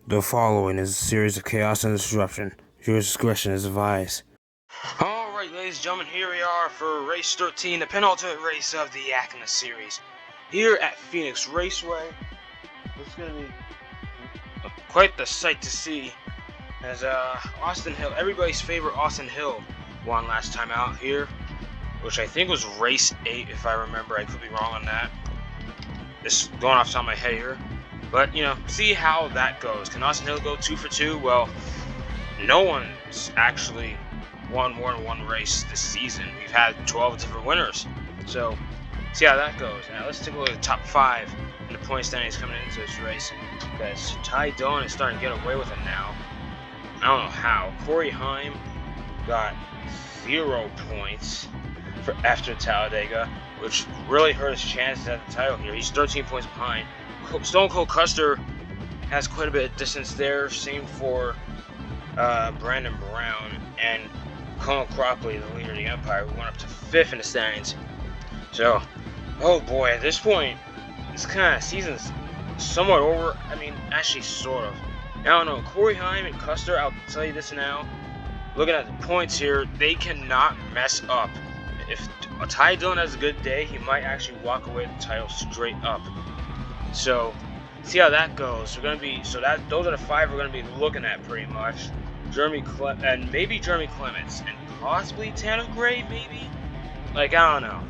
The following is a series of chaos and disruption. Your discretion is advised. Alright, ladies and gentlemen, here we are for race 13, the penultimate race of the ACNA series. Here at Phoenix Raceway. It's going to be quite the sight to see as Austin Hill, everybody's favorite Austin Hill, won last time out here, which I think was race 8 if I remember. I could be wrong on that. This is going off the top of my head here. But, you know, see how that goes. Can Austin Hill go 2 for 2? Well, no one's actually won more than one race this season. We've had 12 different winners. So, see how that goes. Now, let's take a look at the top 5 in the point standings coming into this race. Because Ty Dillon is starting to get away with it now. I don't know how. Corey Heim got 0 points after Talladega, which really hurt his chances at the title here. He's 13 points behind. Stone Cold Custer has quite a bit of distance there. Same for Brandon Brown and Colin Cropley, the leader of the Empire, who went up to 5th in the standings. So, oh boy, at this point, this kind of season's somewhat over. I mean, actually, sort of. I don't know. Corey Heim and Custer, I'll tell you this now. Looking at the points here, they cannot mess up. If Ty Dillon has a good day, he might actually walk away with the title straight up. So, see how that goes. We're gonna be those are the 5 we're gonna be looking at pretty much. Maybe Jeremy Clements, and possibly Tanner Gray, maybe. Like, I don't know.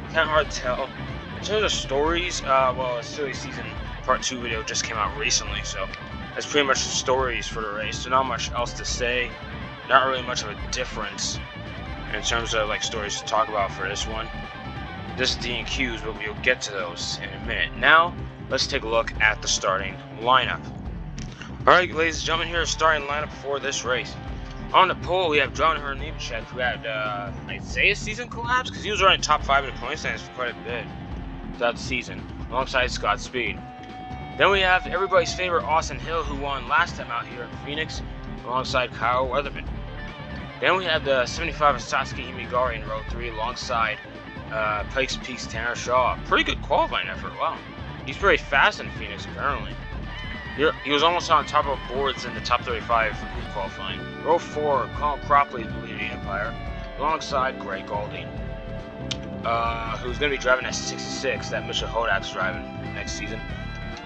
Kind of hard to tell. In terms of stories, well, a silly season part 2 video just came out recently, so that's pretty much the stories for the race. So not much else to say. Not really much of a difference in terms of like stories to talk about for this one. This is D&Qs, but we'll get to those in a minute. Now, let's take a look at the starting lineup. Alright, ladies and gentlemen, here's the starting lineup for this race. On the pole, we have John Nemechek, who had, I'd say a season collapse, because he was running top 5 in the point standings for quite a bit throughout the season, alongside Scott Speed. Then we have everybody's favorite Austin Hill, who won last time out here in Phoenix, alongside Kyle Weatherman. Then we have the 75 of Satsuki Himigari in row 3, alongside Pikes Peak's Tanner Shaw. Pretty good qualifying effort, wow. He's very fast in Phoenix, apparently. He was almost on top of boards in the top 35 group qualifying. Row 4, Colin Cropley, the leader of the Empire, alongside Greg Golding, who's going to be driving that 66 that Mitchell Hodak's driving next season.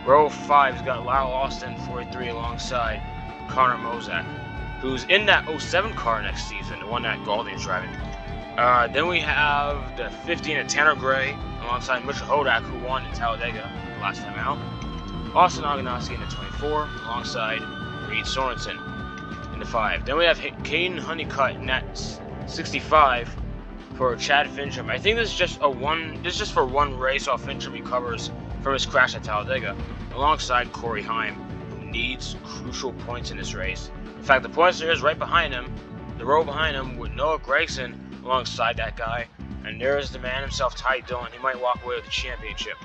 Row 5 has got Lyle Austin, 43, alongside Connor Mozak, who's in that 07 car next season, the one that Golding's driving. Then we have the 15 of Tanner Gray, alongside Mitchell Hodak, who won in Talladega last time out. Austin Aganowski in the 24, alongside Reed Sorensen in the 5. Then we have Caden Honeycutt in that 65 for Chad Fincham. I think this is just for one race off Fincham recovers from his crash at Talladega, alongside Corey Heim, who needs crucial points in this race. In fact, the points there is right behind him, the row behind him, with Noah Gregson alongside that guy, and there's the man himself, Ty Dillon. He might walk away with the championship.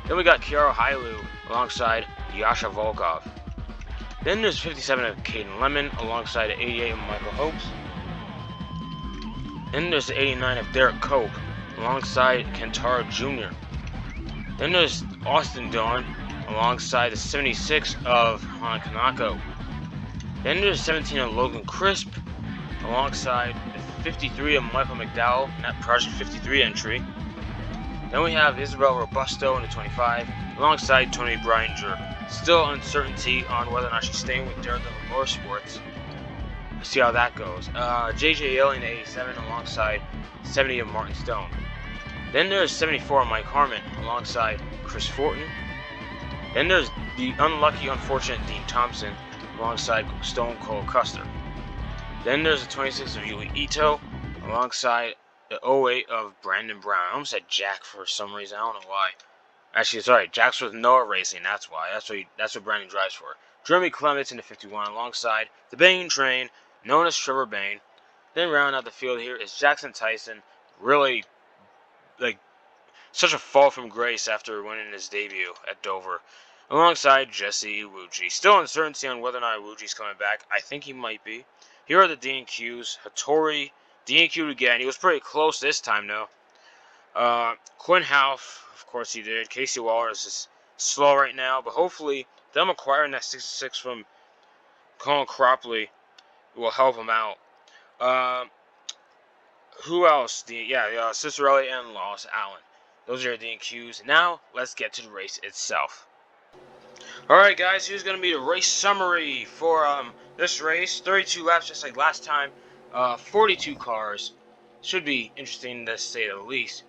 Then we got Kiara Hailu alongside Yasha Volkov. Then there's 57 of Caden Lemon alongside 88 of Michael Hopes. Then there's the 89 of Derek Cope alongside Kentaro Jr. Then there's Austin Dillon alongside the 76 of Han Kanako. Then there's 17 of Logan Crisp alongside the 53 of Michael McDowell in that Project 53 entry. Then we have Isabel Robusto in the 25, alongside Tony Brininger. Still uncertainty on whether or not she's staying with Daredevil Motorsports. We'll see how that goes. JJ Hill in the 87, alongside 70 of Martin Stone. Then there's 74 of Mike Harmon, alongside Chris Fortin. Then there's the unlucky, unfortunate Dean Thompson, alongside Stone Cold Custer. Then there's the 26 of Yui Ito, alongside the 08 of Brandon Brown. I almost said Jack for some reason. I don't know why. Actually, sorry. Jack's with Noah Racing. That's why. That's what Brandon drives for. Jeremy Clements in the 51, alongside the Bain Train, known as Trevor Bain. Then rounding out the field here is Jackson Tyson. Really, like, such a fall from grace after winning his debut at Dover, alongside Jesse Iwuji. Still uncertainty on whether or not Iwuji's coming back. I think he might be. Here are the D&Qs. Hattori D&Q'd again. He was pretty close this time, though. Quinn Houff, of course he did. Casey Waller is just slow right now, but hopefully them acquiring that 66 from Colin Cropley will help him out. Who else? Cicerelli and Loss Allen. Those are the DQs. Now, let's get to the race itself. Alright guys, here's going to be the race summary for this race. 32 laps just like last time. 42 cars. Should be interesting to say the least.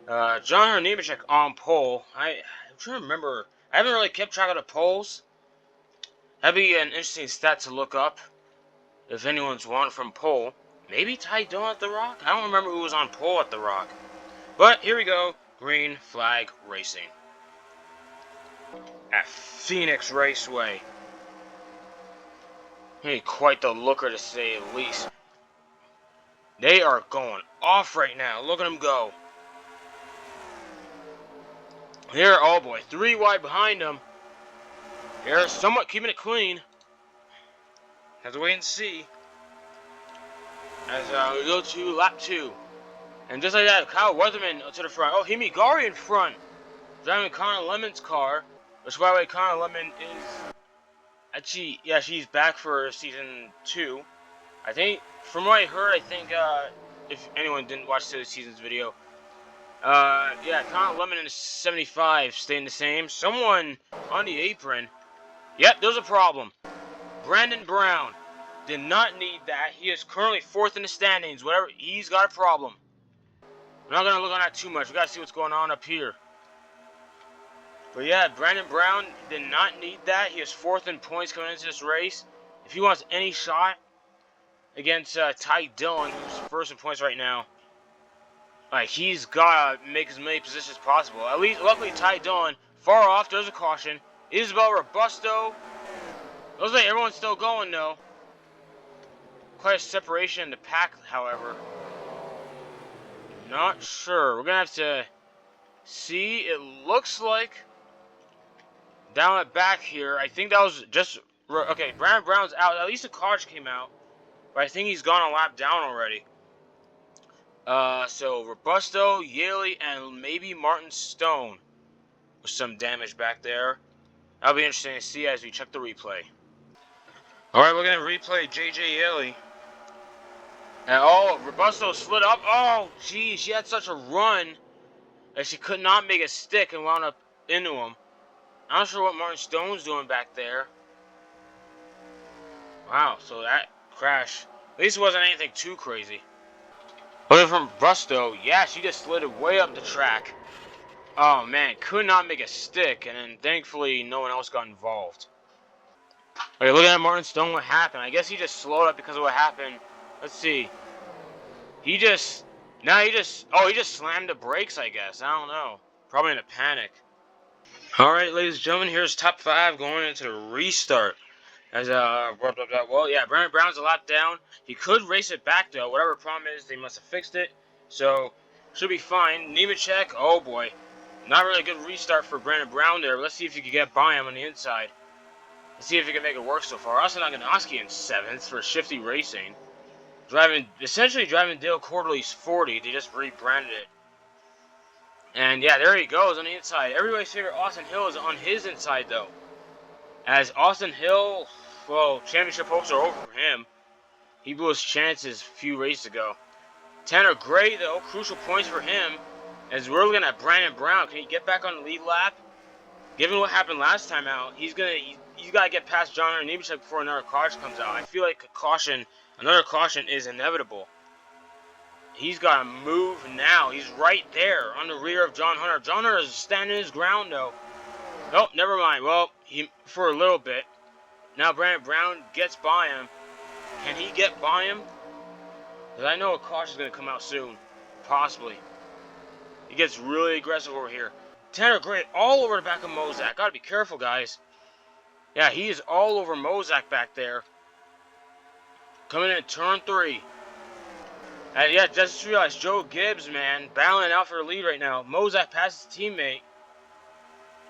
John Nemechek on pole. I'm trying to remember. I haven't really kept track of the poles. That'd be an interesting stat to look up. If anyone's won from pole. Maybe Ty Dillon at the Rock? I don't remember who was on pole at the Rock. But here we go. Green flag racing. At Phoenix Raceway. Ain't quite the looker to say the least. They are going off right now. Look at them go. Here, oh boy, 3 wide behind them. They're somewhat keeping it clean. Have to wait and see. As we go to lap 2. And just like that, Kyle Weatherman to the front. Oh, Himi Gari in front. Driving Connor Lemon's car. Which, by the way, Connor Lemon is... Actually, yeah, she's back for season 2. I think, from what I heard, if anyone didn't watch the season's video, yeah, Connor Lemon is 75, staying the same. Someone on the apron. Yep, there's a problem. Brandon Brown did not need that. He is currently 4th in the standings. Whatever, he's got a problem. We're not going to look on that too much. We got to see what's going on up here. But yeah, Brandon Brown did not need that. He is 4th in points coming into this race. If he wants any shot against Ty Dillon, who's 1st in points right now, like, he's got to make as many positions as possible. At least, luckily, Ty Dillon, far off, there's a caution. Isabel Robusto. Looks like everyone's still going, though. Quite a separation in the pack, however. Not sure. We're going to have to see. It looks like down at back here, I think that was just... Okay, Brandon Brown's out. At least the cars came out. But I think he's gone a lap down already. So Robusto, Yaley, and maybe Martin Stone with some damage back there. That'll be interesting to see as we check the replay. Alright, we're going to replay JJ Yaley. And oh, Robusto slid up. Oh, geez, she had such a run that she could not make a stick and wound up into him. I'm not sure what Martin Stone's doing back there. Wow, so that crash, at least it wasn't anything too crazy. Looking from Robusto, yeah, she just slid it way up the track. Oh man, could not make a stick, and then thankfully no one else got involved. Okay, looking at Martin Stone, what happened? I guess he just slowed up because of what happened. Let's see. He just slammed the brakes, I guess. I don't know. Probably in a panic. Alright, ladies and gentlemen, here's top 5 going into the restart. As, well, yeah, Brandon Brown's a lap down. He could race it back, though. Whatever the problem is, they must have fixed it. So, should be fine. Nemechek, oh boy. Not really a good restart for Brandon Brown there. But let's see if he can get by him on the inside. Let's see if he can make it work so far. Austin Aganoski in 7th for Shifty Racing. Essentially driving Dale Quarterly's 40. They just rebranded it. And yeah, there he goes on the inside. Everybody's favorite Austin Hill is on his inside, though. As Austin Hill, well, championship hopes are over for him. He blew his chances a few races ago. Tanner Gray, though, crucial points for him. As we're looking at Brandon Brown, can he get back on the lead lap? Given what happened last time out, he's got to get past John Nemechek before another caution comes out. I feel like another caution is inevitable. He's got to move now. He's right there on the rear of John Hunter. John Hunter is standing his ground, though. Oh, never mind. Well, for a little bit. Now Brandon Brown gets by him. Can he get by him? Because I know a caution is going to come out soon. Possibly. He gets really aggressive over here. Tanner Gray all over the back of Mozak. Got to be careful, guys. Yeah, he is all over Mozak back there. Coming in turn 3. And yeah, just realized Joe Gibbs, man, battling out for the lead right now. Mozak passes his teammate.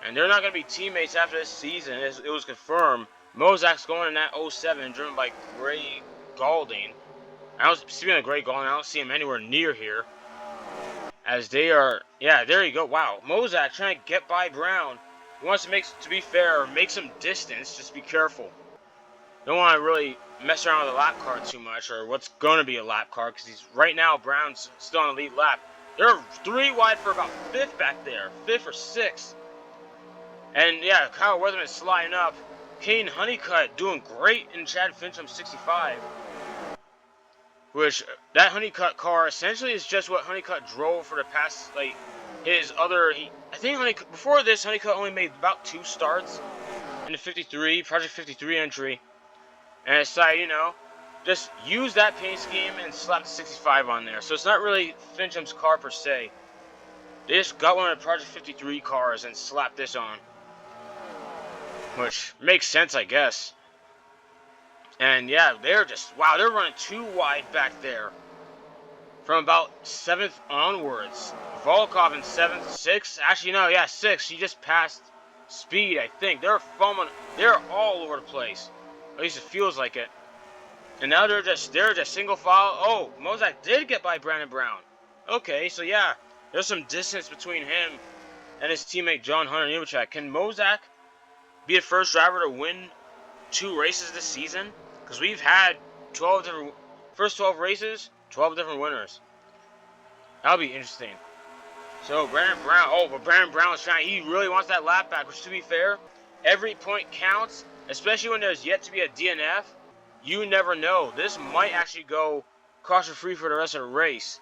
And they're not going to be teammates after this season. It was confirmed. Mozak's going in that 07, driven by Gray Galding. Speaking of Gray Galding, I don't see him anywhere near here. As they are, yeah, there you go. Wow, Mozak trying to get by Brown. He wants to be fair, make some distance. Just be careful. Don't want to really mess around with a lap car too much, or what's going to be a lap car, because he's right now Brown's still on the lead lap. They're 3 wide for about 5th back there, 5th or 6th. And yeah, Kyle Weatherman sliding up. Kane Honeycutt doing great in Chad Fincham's 65. Which, that Honeycutt car essentially is just what Honeycutt drove for the past, like, his other... I think Honeycutt, before this, Honeycutt only made about 2 starts in the 53, Project 53 entry. And it's like, you know, just use that paint scheme and slap the 65 on there. So it's not really Fincham's car per se. They just got one of the Project 53 cars and slapped this on. Which makes sense, I guess. And yeah, they're just, wow, they're running 2 wide back there. From about 7th onwards. Volkov in 7th, 6th. Actually, no, yeah, 6th. She just passed Speed, I think. They're foaming. They're all over the place. At least it feels like it. And now they're just single file. Oh, Mozak did get by Brandon Brown. Okay, so yeah, there's some distance between him and his teammate John Hunter Nemechek. Can Mozak be the first driver to win 2 races this season? Because we've had first 12 races, 12 different winners. That'll be interesting. So Brandon Brown, but Brandon Brown is trying. He really wants that lap back. Which, to be fair, every point counts, especially when there's yet to be a DNF. You never know. This might actually go caution-free for the rest of the race.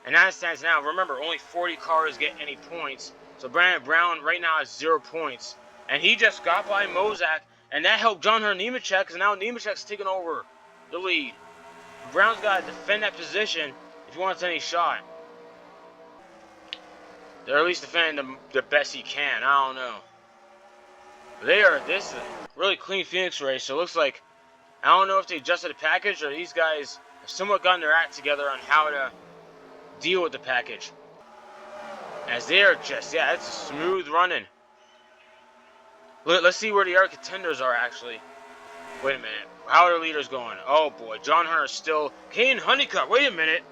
And as it stands now, remember, only 40 cars get any points. So Brandon Brown right now has 0 points. And he just got by Mozak, and that helped John Hunter Nemechek, because now Nemechek's taking over the lead. Brown's got to defend that position if he wants any shot. They're at least defending the best he can. I don't know. This is a really clean Phoenix race, so it looks like, I don't know if they adjusted the package or these guys have somewhat gotten their act together on how to deal with the package. As they are just, yeah, it's a smooth running. Let's see where the other contenders are, actually. Wait a minute. How are their leaders going? Oh, boy. John Hunter still... Kane Honeycutt. Wait a minute.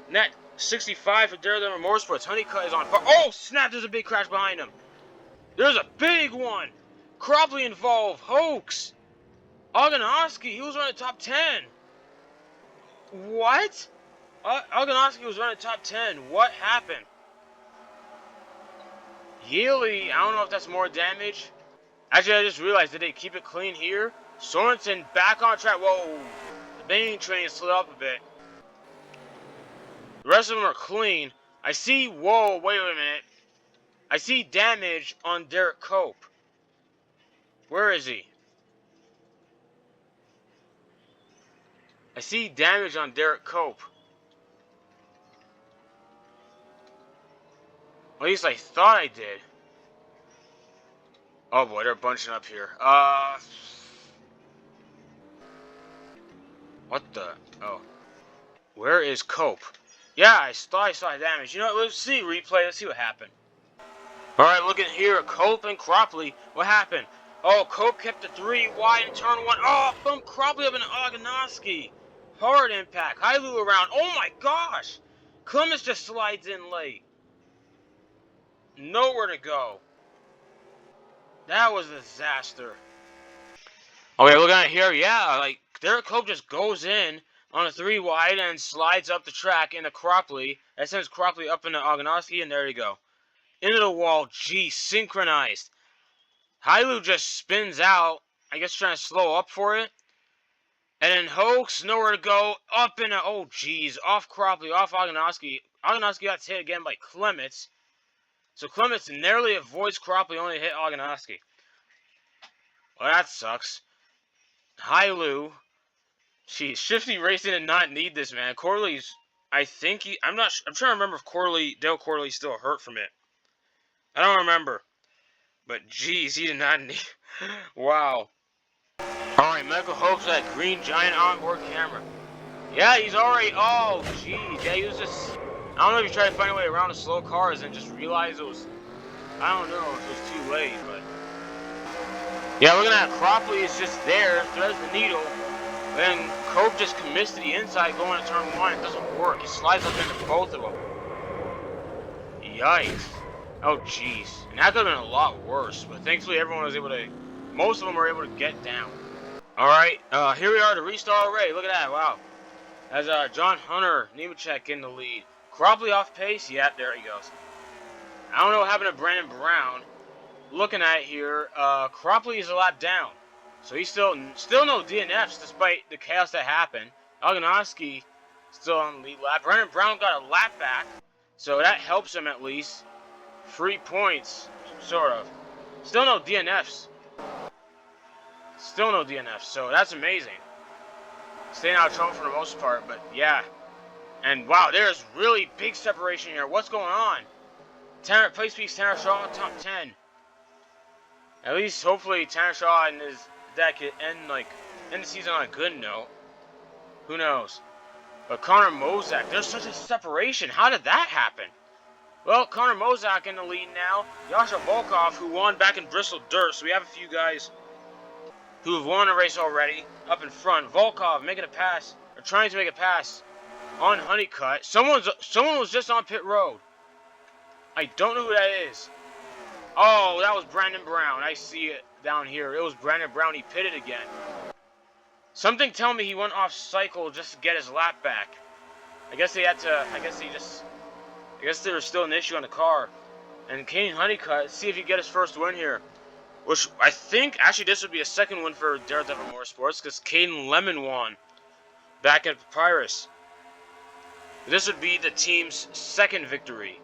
Net 65 for Daredevil Motorsports. Honeycutt is on fire. Oh, snap. There's a big crash behind him. There's a big one. Cropley involved. Hoax. Oganowski. He was running top 10. What? Oganowski was running top 10. What happened? Yealy. I don't know if that's more damage. Actually, I just realized, did they keep it clean here? Sorensen back on track. Whoa. The Bane train slid up a bit. The rest of them are clean. I see, whoa, wait a minute. I see damage on Derek Cope. Where is he? I see damage on Derek Cope. At least I thought I did. Oh boy, they're bunching up here. What the? Oh. Where is Cope? Yeah, I thought I saw damage. You know what? Let's see replay. Let's see what happened. Alright, looking here. Cope and Cropley. What happened? Oh, Cope kept the 3 wide in turn 1. Oh, bumped Cropley up into Oganowski. Hard impact. Hailu around. Oh my gosh. Clemens just slides in late. Nowhere to go. That was a disaster. Okay, looking at here, yeah, like, Derek Cope just goes in on a 3 wide and slides up the track into Cropley. That sends Cropley up into Oganowski, and there you go. Into the wall, gee, synchronized. Hailu just spins out, I guess trying to slow up for it. And then Hoax, nowhere to go, up into, oh geez, off Cropley, off Oganowski. Oganowski got hit again by Clements. So Clements narrowly avoids Cropley, only hit Oganowski. Well, that sucks. Hailu. Geez, Shifty Racing did not need this, man. Corley's, I think I'm trying to remember if Dale Corley's still hurt from it. I don't remember. But geez, he did not need, wow. Alright, Michael Hoax with that green giant onboard camera. Yeah, he's already, oh geez, yeah, he was just, I don't know if he tried to find a way around the slow cars and just realized it was, I don't know if it was too late, but. Yeah, looking at Cropley is just there, threads the needle, then Cope just commits to the inside going to turn 1. It doesn't work. He slides up into both of them. Yikes. Oh, jeez. And that could have been a lot worse, but thankfully everyone was able to, most of them were able to get down. Alright, here we are to restart already. Look at that, wow. As John Hunter, Nemechek in the lead. Cropley off pace, yep, there he goes. I don't know what happened to Brandon Brown. Looking at it here, Cropley is a lap down. So he's still no DNFs despite the chaos that happened. Alganowski still on the lead lap. Brandon Brown got a lap back, so that helps him at least. 3 points, sort of. Still no DNFs. Still no DNFs, so that's amazing. Staying out of trouble for the most part, but yeah. And wow, there's really big separation here. What's going on? Tanner, place speaks Tanner Shaw in top 10. At least, hopefully, Tanner Shaw and his deck can end the season on a good note. Who knows? But Connor Mozak, there's such a separation. How did that happen? Well, Connor Mozak in the lead now. Yasha Volkov, who won back in Bristol Dirt. So we have a few guys who have won a race already up in front. Volkov making a pass, or trying to make a pass on Honeycutt. Someone was just on pit road. I don't know who that is. Oh, that was Brandon Brown. I see it down here. It was Brandon Brown. He pitted again. Something tell me he went off cycle just to get his lap back. I guess there was still an issue on the car. And Kane Honeycutt, see if he get his first win here. Which I think, actually this would be a second win for Daredevil Motorsports, because Caden Lemon won back at Papyrus. This would be the team's second victory.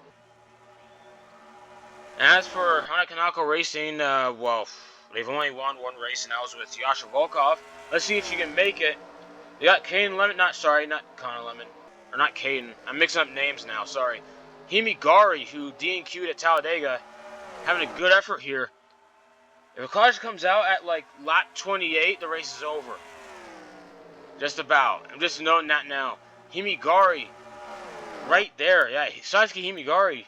As for Hanakanako Racing, well, they've only won one race, and that was with Yasha Volkov. Let's see if she can make it. They got Caden Lemon, not Connor Lemon. Or not Caden, I'm mixing up names now, sorry. Himigari, who DNQ'd at Talladega, having a good effort here. If a car comes out at like lap 28, the race is over. Just about. I'm just noting that now. Himigari, right there. Yeah, Sasuke Himigari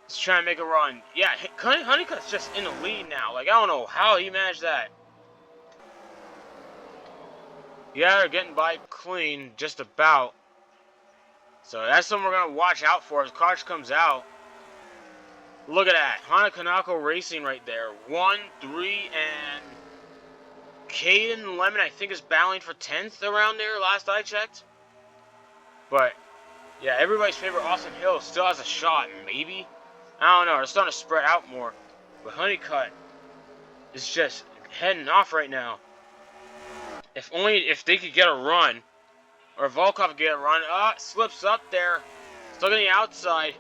is trying to make a run. Yeah, Honeycutt's just in the lead now. Like, I don't know how he managed that. Yeah, they're getting by clean, just about. So that's something we're going to watch out for as Koch comes out. Look at that. Hanakanako Racing right there. 1, 3, and Caden Lemon, I think, is battling for 10th around there, last I checked. But, yeah, everybody's favorite Austin Hill still has a shot, maybe? I don't know. They're starting to spread out more. But Honeycutt is just heading off right now. If they could get a run, or Volkov could get a run. Slips up there. Stuck on the outside.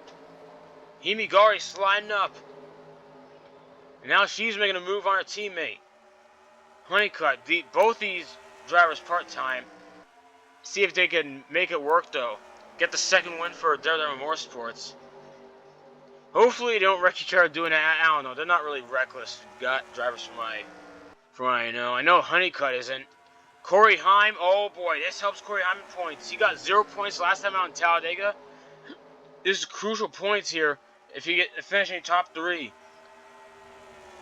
Himigari sliding up. And now she's making a move on her teammate. Honeycutt beat both these drivers part-time. See if they can make it work, though. Get the second win for Daredevil Motorsports. Hopefully they don't wreck each other doing that. I don't know. They're not really reckless drivers from what I know. I know Honeycutt isn't. Corey Heim, oh boy, this helps Corey Heim in points. He got 0 points last time out in Talladega. This is crucial points here if you get finishing top 3.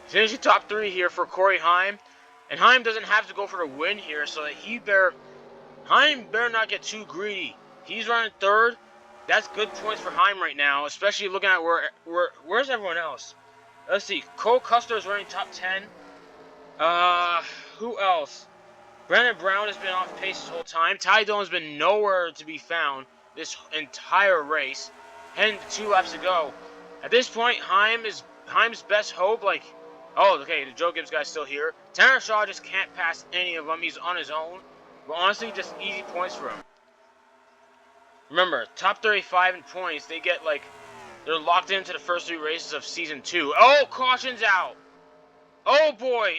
Finishing top 3 here for Corey Heim. And Heim doesn't have to go for the win here, so that Heim better not get too greedy. He's running 3rd. That's good points for Heim right now, especially looking at where's everyone else? Let's see. Cole Custer is running top 10. Who else? Brandon Brown has been off pace this whole time. Ty Dillon's been nowhere to be found this entire race. Heading to 2 laps to go. At this point, Heim's best hope, oh, okay, the Joe Gibbs guy's still here. Tanner Shaw just can't pass any of them. He's on his own. But honestly, just easy points for him. Remember, top 35 in points, they get, they're locked into the first 3 races of Season 2. Oh, caution's out. Oh, boy,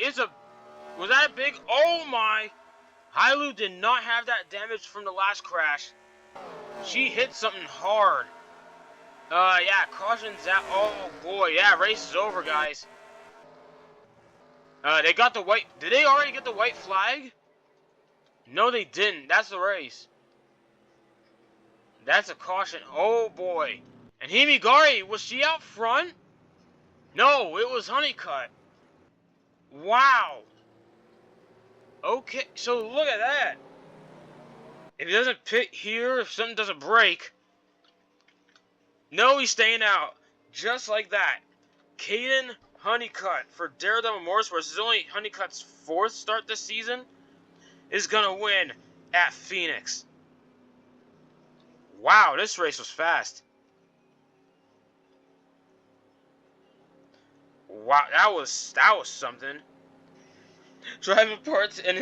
was that a big? Oh my! Hailu did not have that damage from the last crash. She hit something hard. Yeah, caution's out. Oh boy, yeah, race is over, guys. They got the white. Did they already get the white flag? No, they didn't. That's the race. That's a caution. Oh boy. And Himigari, was she out front? No, it was Honeycutt. Wow. Okay, so look at that. If he doesn't pit here, if something doesn't break. No, he's staying out. just like that, Caden Honeycutt for Daredevil Motorsports, this is only Honeycutt's 4th start this season, is gonna win at Phoenix. Wow, this race was fast. Wow, that was something. Driving parts and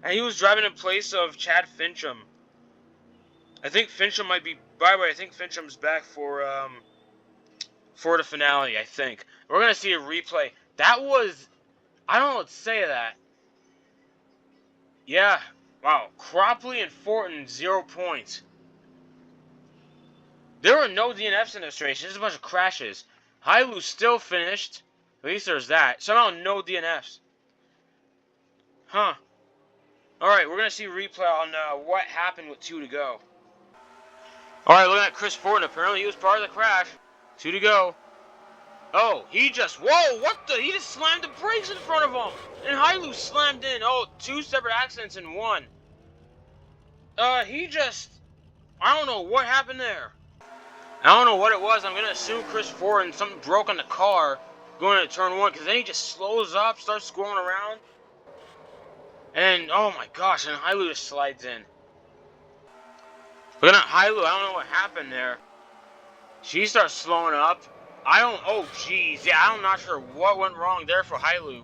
he was driving in place of Chad Fincham. I think Fincham might be. By the way, I think Fincham's back for the finale. I think we're gonna see a replay. That was, I don't know what to say to that. Yeah, wow. Cropley and Fortin 0 points. There were no DNFs in this race. Just a bunch of crashes. Hailu still finished. At least there's that. Somehow no DNFs. Huh. Alright, we're going to see a replay on what happened with 2 to go. Alright, looking at Chris Fortin. Apparently he was part of the crash. 2 to go. Oh, he just... Whoa, what the... He just slammed the brakes in front of him. And Hailu slammed in. Oh, 2 separate accidents in one. He just... I don't know what happened there. I don't know what it was. I'm going to assume Chris Fortin, something broke on the car going into turn 1. Because then he just slows up, starts going around. And, oh my gosh, and Hailu just slides in. Looking at Hailu, I don't know what happened there. She starts slowing up. Oh jeez, yeah, I'm not sure what went wrong there for Hailu.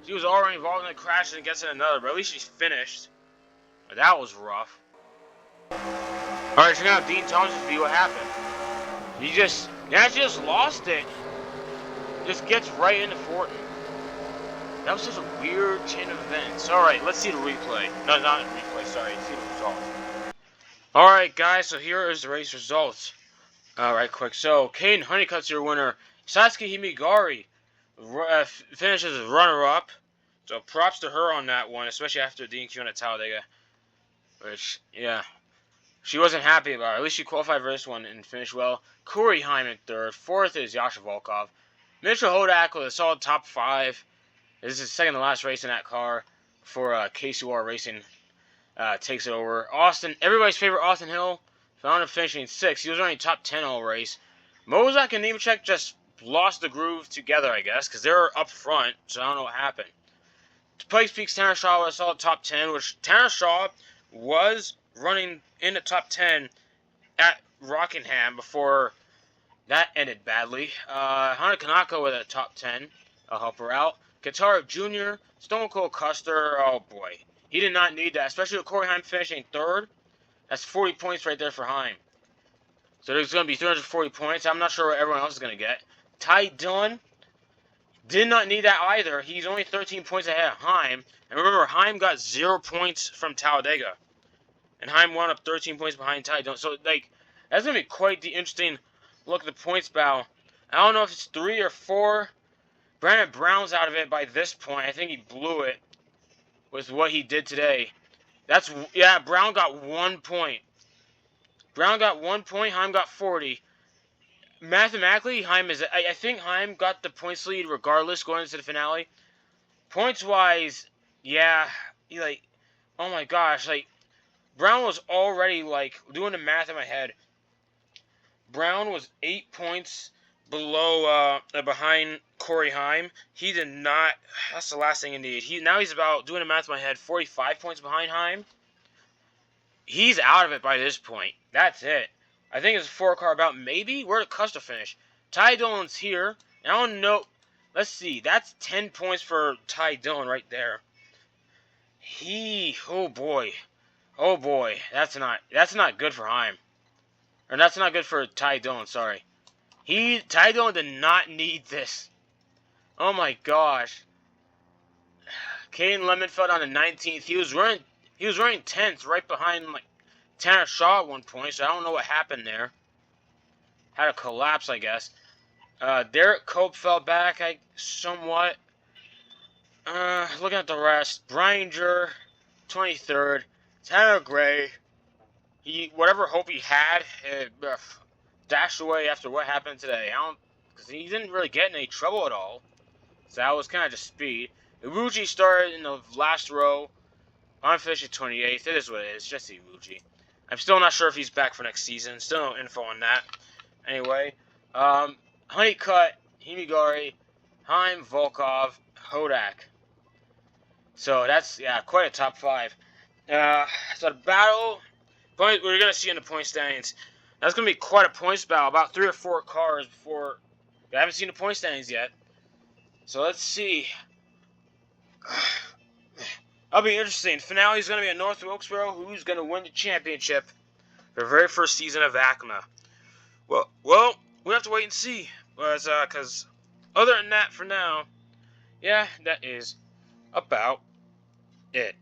She was already involved in a crash and gets in another, but at least she's finished. But that was rough. Alright, so we're gonna have Dean Thompson's view what happened. He just lost it. Just gets right into Fortin. That was just a weird chain of events. Alright, let's see the replay. No, not the replay, sorry. Let's see the results. Alright, guys, so here is the race results. Right quick. So, Caden Honeycutt's your winner. Sasuke Himigari finishes as runner-up. So, props to her on that one, especially after DNQ at Talladega. Which, yeah. She wasn't happy about it. At least she qualified for this one and finished well. Corey Heim in 3rd. 4th is Yasha Volkov. Mitchell Hodak with a solid top 5. This is his second to last race in that car before KCR Racing takes it over. Austin, everybody's favorite Austin Hill, found him finishing 6th. He was running top 10 all race. Mozak and Nemechek just lost the groove together, I guess, because they were up front, so I don't know what happened. To Pikes Peak's Tanner Shaw was a solid top 10, which Tanner Shaw was running in the top 10 at Rockingham before that ended badly. Hunter Kanaka with a top 10. I'll help her out. Katara Jr., Stone Cold Custer, oh boy. He did not need that, especially with Corey Heim finishing 3rd. That's 40 points right there for Heim. So there's going to be 340 points. I'm not sure what everyone else is going to get. Ty Dillon did not need that either. He's only 13 points ahead of Heim. And remember, Heim got 0 points from Talladega. And Heim wound up 13 points behind Ty Dillon. So, like, that's going to be quite the interesting look at the points battle. I don't know if it's 3 or 4. Brandon Brown's out of it by this point. I think he blew it with what he did today. Yeah, Brown got 1 point. Brown got 1 point, Heim got 40. Mathematically, I think Heim got the points lead regardless going into the finale. Points-wise, yeah, oh my gosh, Brown was already, doing the math in my head. Brown was 8 points behind Corey Heim. He did not. That's the last thing he needed. Now he's about, doing the math in my head, 45 points behind Heim. He's out of it by this point. That's it. I think it's a 4-car bout. Maybe. Where did Custer finish? Ty Dillon's here. And I don't know. Let's see. That's 10 points for Ty Dillon right there. Oh boy. Oh boy. That's not good for Heim. Or that's not good for Ty Dillon. Sorry. Ty Dillon did not need this. Oh my gosh. Caden Lemonfeld on the 19th. He was running 10th right behind Tanner Shaw at one point, so I don't know what happened there. Had a collapse, I guess. Derek Cope fell back somewhat. Looking at the rest. Bringer, 23rd. Tanner Gray. Whatever hope he had, dashed away after what happened today. Because he didn't really get in any trouble at all. So that was kind of just speed. Iwuji started in the last row. I'm finishing 28th. It is what it is. Just Iwuji. I'm still not sure if he's back for next season. Still no info on that. Anyway, Honeycutt, Himigari, Heim, Volkov, Hodak. So that's, yeah, quite a top 5. So the battle, we're going to see in the point standings. That's going to be quite a points battle, about 3 or 4 cars before. We haven't seen the point standings yet. So let's see. That'll be interesting. Finale is going to be in North Wilkesboro. Who's going to win the championship for the very first season of ACNA? Well, we have to wait and see. Because other than that, for now, yeah, that is about it.